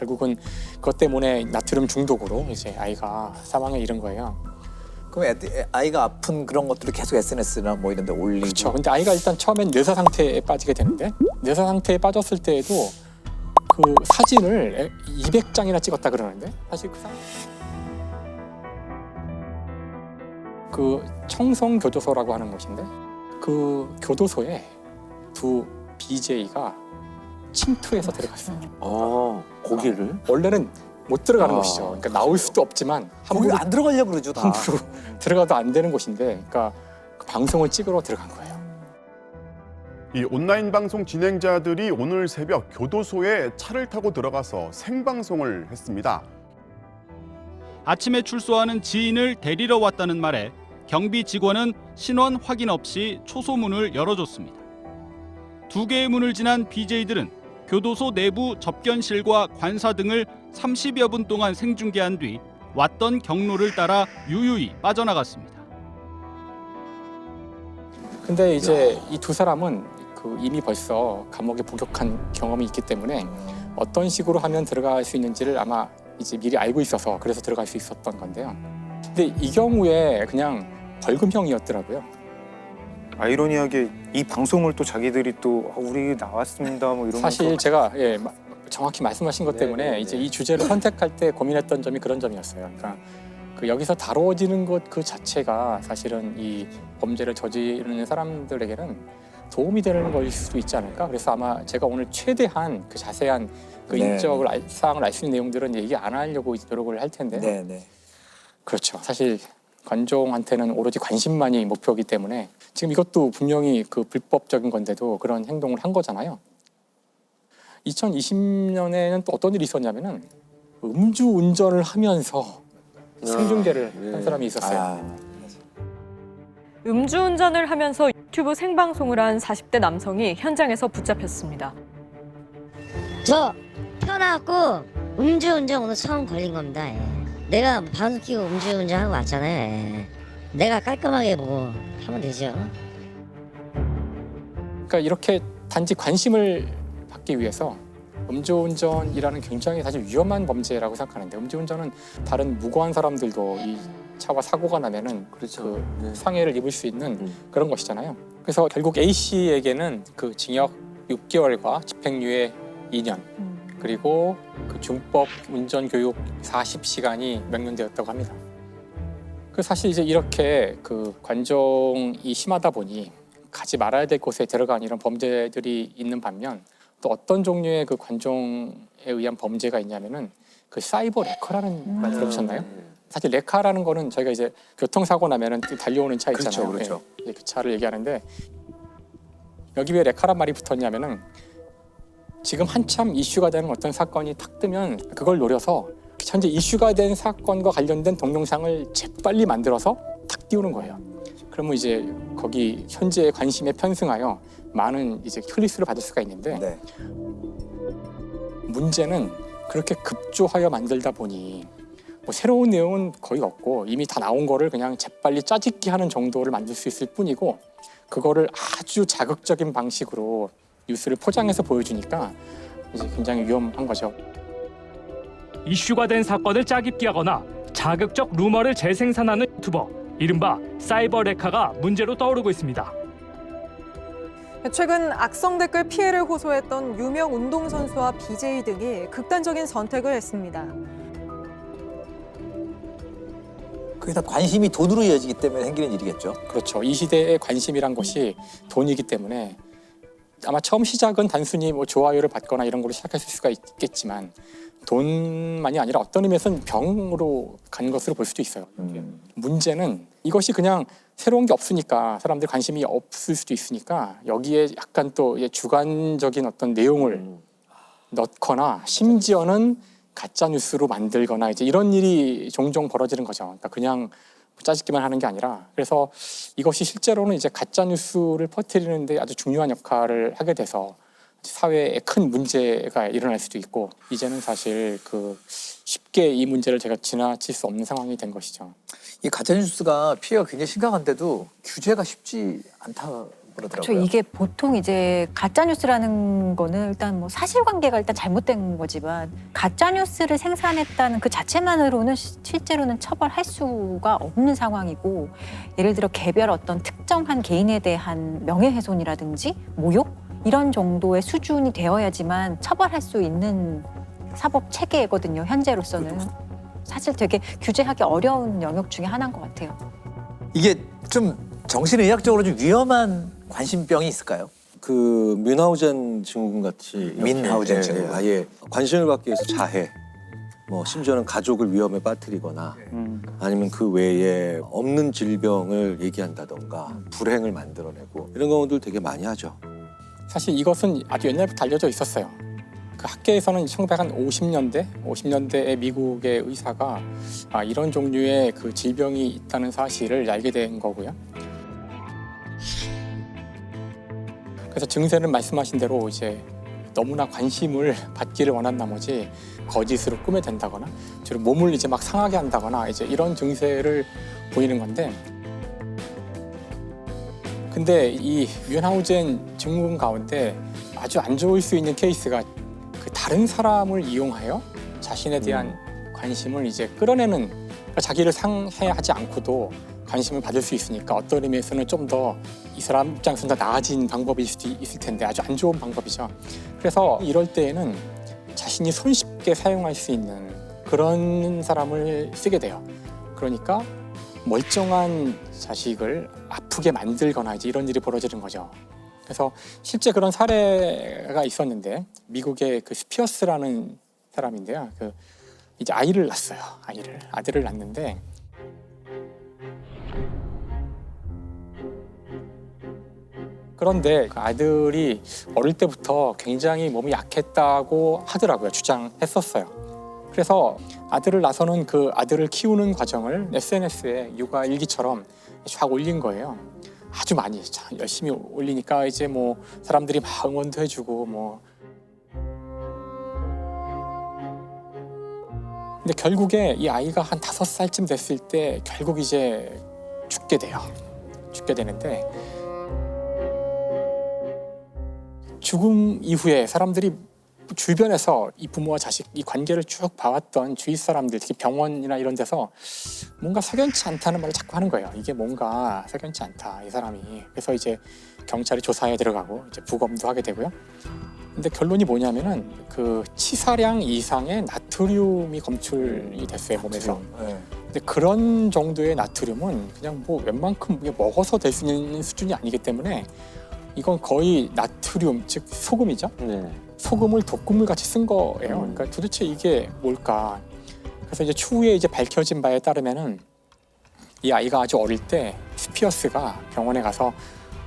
결국은 그것 때문에 나트륨 중독으로 이제 아이가 사망에 이른 거예요. 그럼 아이가 아픈 그런 것들을 계속 SNS나 뭐 이런 데 올리고. 그렇죠. 근데 아이가 일단 처음엔 뇌사 상태에 빠지게 되는데 뇌사 상태에 빠졌을 때에도 그 사진을 200장이나 찍었다 그러는데 사실 그 청송교도소라고 하는 곳인데 그 교도소에 두 BJ가 침투해서 들어갔어요. 거기를? 원래는 못 들어가는 곳이죠. 그러니까 나올 수도 없지만 거기 안 들어가려고 그러죠 다. 함부로 들어가도 안 되는 곳인데, 그러니까 그 방송을 찍으러 들어간 거예요. 이 온라인 방송 진행자들이 오늘 새벽 교도소에 차를 타고 들어가서 생방송을 했습니다. 아침에 출소하는 지인을 데리러 왔다는 말에 경비 직원은 신원 확인 없이 초소문을 열어줬습니다. 두 개의 문을 지난 BJ들은 교도소 내부 접견실과 관사 등을 30여 분 동안 생중계한 뒤 왔던 경로를 따라 유유히 빠져나갔습니다. 근데 이제 이 두 사람은 그 이미 벌써 감옥에 복역한 경험이 있기 때문에 어떤 식으로 하면 들어갈 수 있는지를 아마 이제 미리 알고 있어서 그래서 들어갈 수 있었던 건데요. 근데 이 경우에 그냥 벌금형이었더라고요. 아이러니하게 이 방송을 또 자기들이 또 우리 나왔습니다 뭐 이런 사실 제가 정확히 말씀하신 것 때문에 이제 이 주제를 선택할 때 고민했던 점이 그런 점이었어요. 그러니까 그 여기서 다뤄지는 것 그 자체가 사실은 이 범죄를 저지르는 사람들에게는 도움이 되는 것일 수도 있지 않을까. 그래서 아마 제가 오늘 최대한 그 자세한 그 인적을 사항을 알 수 있는 내용들은 얘기 안 하려고 노력을 할 텐데. 네네. 그렇죠. 사실 관종한테는 오로지 관심만이 목표이기 때문에 지금 이것도 분명히 그 불법적인 건데도 그런 행동을 한 거잖아요. 2020년에는 또 어떤 일이 있었냐면은 음주 운전을 하면서 생중계를 한 사람이 있었어요. 음주운전을 하면서 유튜브 생방송을 한 40대 남성이 현장에서 붙잡혔습니다. 저 태어나갖고 음주운전 오늘 처음 걸린 겁니다. 내가 방송 끼고 음주운전하고 왔잖아요. 내가 깔끔하게 뭐 하면 되죠. 그러니까 이렇게 단지 관심을 받기 위해서 음주운전이라는 굉장히 사실 위험한 범죄라고 생각하는데, 음주운전은 다른 무고한 사람들도 이 차와 사고가 나면은 그 상해를 입을 수 있는 그런 것이잖아요. 그래서 결국 A 씨에게는 그 징역 6개월과 집행유예 2년 그리고 그 중법 운전 교육 40시간이 명령되었다고 합니다. 그 사실 이제 이렇게 그 관종이 심하다 보니 가지 말아야 될 곳에 들어간 이런 범죄들이 있는 반면, 또 어떤 종류의 그 관종에 의한 범죄가 있냐면은 그 사이버 레커라는 말 들어보셨나요? 사실 레카라는 거는 저희가 이제 교통사고 나면은 달려오는 차 있잖아요. 그렇죠. 예, 그 차를 얘기하는데, 여기 왜 레카란 말이 붙었냐면은 지금 한참 이슈가 되는 어떤 사건이 탁 뜨면 그걸 노려서 현재 이슈가 된 사건과 관련된 동영상을 재빨리 만들어서 탁 띄우는 거예요. 그러면 이제 거기 현재의 관심에 편승하여 많은 이제 클릭수를 받을 수가 있는데, 문제는 그렇게 급조하여 만들다 보니 뭐 새로운 내용은 거의 없고 이미 다 나온 거를 그냥 재빨리 짜집기 하는 정도를 만들 수 있을 뿐이고, 그거를 아주 자극적인 방식으로 뉴스를 포장해서 보여주니까 이제 굉장히 위험한 거죠. 이슈가 된 사건을 짜깁기하거나 자극적 루머를 재생산하는 유튜버, 이른바 사이버 레카가 문제로 떠오르고 있습니다. 최근 악성 댓글 피해를 호소했던 유명 운동선수와 BJ 등이 극단적인 선택을 했습니다. 그게 다 관심이 돈으로 이어지기 때문에 생기는 일이겠죠. 그렇죠. 이 시대의 관심이란 것이 돈이기 때문에 아마 처음 시작은 단순히 뭐 좋아요를 받거나 이런 걸로 시작했을 수가 있겠지만, 돈만이 아니라 어떤 의미에서는 병으로 간 것으로 볼 수도 있어요. 문제는 이것이 그냥 새로운 게 없으니까, 사람들 관심이 없을 수도 있으니까 여기에 약간 또 주관적인 어떤 내용을 넣거나 심지어는 가짜 뉴스로 만들거나 이제 이런 일이 종종 벌어지는 거죠. 그러니까 그냥 짜집기만 하는 게 아니라, 그래서 이것이 실제로는 이제 가짜 뉴스를 퍼뜨리는데 아주 중요한 역할을 하게 돼서 사회에 큰 문제가 일어날 수도 있고, 이제는 사실 그 쉽게 이 문제를 제가 지나칠 수 없는 상황이 된 것이죠. 이 가짜 뉴스가 피해가 굉장히 심각한데도 규제가 쉽지 않다고 그러더라고요. 이게 보통 이제 가짜 뉴스라는 거는 일단 뭐 사실관계가 일단 잘못된 거지만 가짜 뉴스를 생산했다는 그 자체만으로는 실제로는 처벌할 수가 없는 상황이고, 예를 들어 개별 어떤 특정한 개인에 대한 명예훼손이라든지 모욕 이런 정도의 수준이 되어야지만 처벌할 수 있는 사법 체계거든요. 현재로서는 사실 되게 규제하기 어려운 영역 중에 하나인 것 같아요. 이게 좀 정신의학적으로 좀 위험한 관심병이 있을까요? 그 뮌하우젠 증후군 같이 뮌하우젠 이렇게, 증후군. 아예 관심을 받기 위해서 자해, 뭐 심지어는 가족을 위험에 빠뜨리거나 아니면 그 외에 없는 질병을 얘기한다던가 불행을 만들어내고 이런 경우들 되게 많이 하죠. 사실 이것은 아주 옛날부터 알려져 있었어요. 그 학계에서는 1950년대에 미국의 의사가 이런 종류의 그 질병이 있다는 사실을 알게 된 거고요. 그래서 증세는 말씀하신 대로 이제 너무나 관심을 받기를 원한 나머지 거짓으로 꾸며댄다거나 주로 몸을 이제 막 상하게 한다거나 이제 이런 증세를 보이는 건데, 근데 이 뮌하우젠 증후군 가운데 아주 안 좋을 수 있는 케이스가 그 다른 사람을 이용하여 자신에 대한 관심을 이제 끌어내는, 그러니까 자기를 상해하지 않고도 관심을 받을 수 있으니까 어떤 의미에서는 좀 더 이 사람 입장에서는 더 나아진 방법일 수도 있을 텐데 아주 안 좋은 방법이죠. 그래서 이럴 때에는 자신이 손쉽게 사용할 수 있는 그런 사람을 쓰게 돼요. 그러니까 멀쩡한 자식을 아프게 만들거나 이제 이런 일이 벌어지는 거죠. 그래서 실제 그런 사례가 있었는데, 미국의 그 스피어스라는 사람인데요. 그 이제 아이를 낳았어요. 아들을 낳는데 그런데 그 아들이 어릴 때부터 굉장히 몸이 약했다고 하더라고요. 주장했었어요. 그래서 아들을 낳아서는 그 아들을 키우는 과정을 SNS에 육아 일기처럼 쫙 올린 거예요. 아주 많이 열심히 올리니까 이제 뭐 사람들이 막 응원도 해주고 뭐. 근데 결국에 이 아이가 한 5살쯤 됐을 때 결국 이제 죽게 돼요. 죽게 되는데, 죽음 이후에 사람들이 주변에서 이 부모와 자식 이 관계를 쭉 봐왔던 주위 사람들, 특히 병원이나 이런 데서 뭔가 석연치 않다는 말을 자꾸 하는 거예요. 이게 뭔가 석연치 않다, 이 사람이. 그래서 이제 경찰이 조사에 들어가고 이제 부검도 하게 되고요. 근데 결론이 뭐냐면은 그 치사량 이상의 나트륨이 검출이 됐어요, 몸에서. 근데 그런 정도의 나트륨은 그냥 뭐 웬만큼 먹어서 될 수 있는 수준이 아니기 때문에 이건 거의 나트륨, 즉 소금이죠. 소금을 독극물 같이 쓴 거예요. 그러니까 도대체 이게 뭘까? 그래서 이제 추후에 이제 밝혀진 바에 따르면은 이 아이가 아주 어릴 때 스피어스가 병원에 가서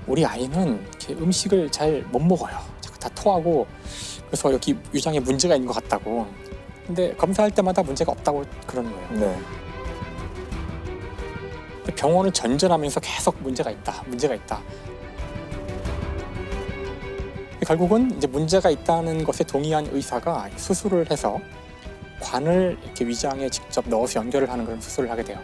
우리 아이는 이렇게 음식을 잘 못 먹어요. 자꾸 다 토하고, 그래서 여기 위장에 문제가 있는 것 같다고. 근데 검사할 때마다 문제가 없다고 그러는 거예요. 네. 근데 병원을 전전하면서 계속 문제가 있다. 결국은 이제 문제가 있다는 것에 동의한 의사가 수술을 해서 관을 이렇게 위장에 직접 넣어서 연결을 하는 그런 수술을 하게 돼요.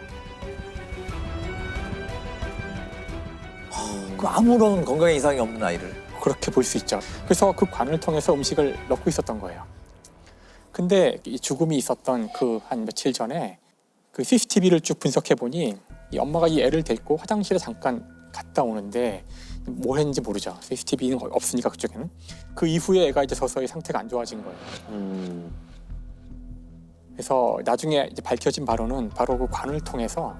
그 아무런 건강에 이상이 없는 아이를. 그렇게 볼 수 있죠. 그래서 그 관을 통해서 음식을 넣고 있었던 거예요. 근데 이 죽음이 있었던 그 한 며칠 전에 그 CCTV를 쭉 분석해 보니 이 엄마가 이 애를 데리고 화장실에 잠깐 갔다 오는데 뭐 했는지 모르죠. CCTV는 없으니까 그쪽에는. 그 이후에 애가 이제 서서히 상태가 안 좋아진 거예요. 그래서 나중에 이제 밝혀진 바로는 바로 그 관을 통해서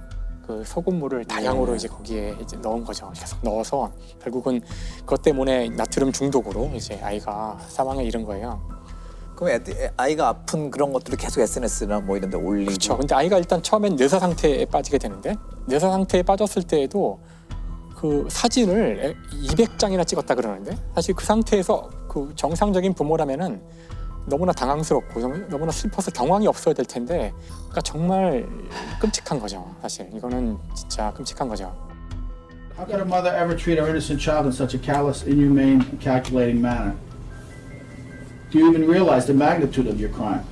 그 소금물을 다량으로 이제 거기에 이제 넣은 거죠. 계속 넣어서 결국은 그것 때문에 나트륨 중독으로 이제 아이가 사망에 이른 거예요. 그럼 아이가 아픈 그런 것들을 계속 SNS나 뭐 이런 데 올리고. 그렇죠. 근데 아이가 일단 처음엔 뇌사 상태에 빠지게 되는데, 뇌사 상태에 빠졌을 때에도 그 사진을 200장이나 찍었다 그러는데, 사실 그 상태에서 그 정상적인 부모라면은 너무나 당황스럽고 너무나 슬퍼서 경황이 없어야 될 텐데, 그러니까 정말 끔찍한 거죠. 사실 이거는 진짜 끔찍한 거죠. How could a mother ever treat her innocent child in such a callous, inhumane, and calculating manner? Do you even realize the magnitude of your crime?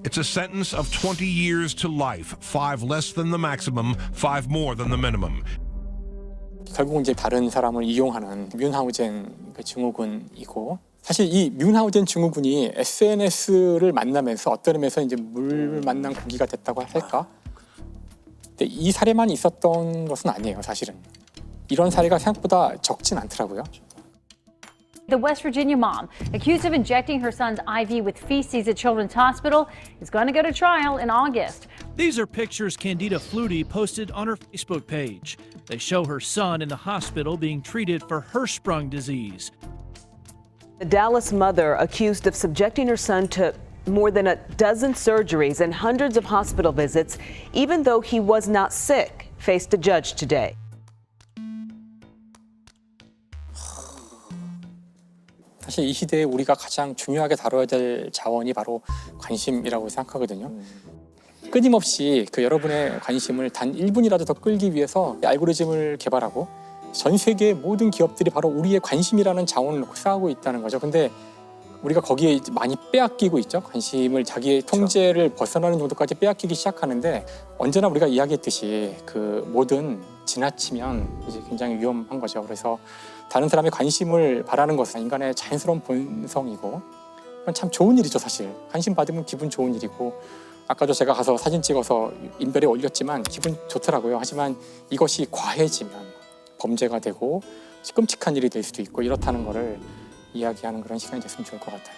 It's a sentence of 20 years to life, 5 less than the maximum, 5 more than the minimum. 결국은 이제 다른 사람을 이용하는 뮌하우젠 그 증후군이고, 사실 이 뮌하우젠 증후군이 SNS를 만나면서 어떤 의미에서 이제 물 만난 고기가 됐다고 할까? 근데 이 사례만 있었던 것은 아니에요, 사실은. 이런 사례가 생각보다 적진 않더라고요. The West Virginia mom, accused of injecting her son's IV with feces at Children's Hospital, is going to go to trial in August. These are pictures Candida Flutie posted on her Facebook page. They show her son in the hospital being treated for Hirschsprung disease. The Dallas mother, accused of subjecting her son to more than a dozen surgeries and hundreds of hospital visits, even though he was not sick, faced a judge today. 사실 이 시대에 우리가 가장 중요하게 다뤄야 될 자원이 바로 관심이라고 생각하거든요. 끊임없이 그 여러분의 관심을 단 1분이라도 더 끌기 위해서 알고리즘을 개발하고 전 세계의 모든 기업들이 바로 우리의 관심이라는 자원을 놓고 싸우고 있다는 거죠. 근데 우리가 거기에 많이 빼앗기고 있죠. 관심을 자기의 통제를 벗어나는 정도까지 빼앗기기 시작하는데, 언제나 우리가 이야기했듯이 그 뭐든 지나치면 이제 굉장히 위험한 거죠. 그래서 다른 사람의 관심을 바라는 것은 인간의 자연스러운 본성이고, 그건 참 좋은 일이죠. 사실 관심 받으면 기분 좋은 일이고, 아까도 제가 가서 사진 찍어서 인별에 올렸지만 기분 좋더라고요. 하지만 이것이 과해지면 범죄가 되고 끔찍한 일이 될 수도 있고, 이렇다는 거를 이야기하는 그런 시간이 됐으면 좋을 것 같아요.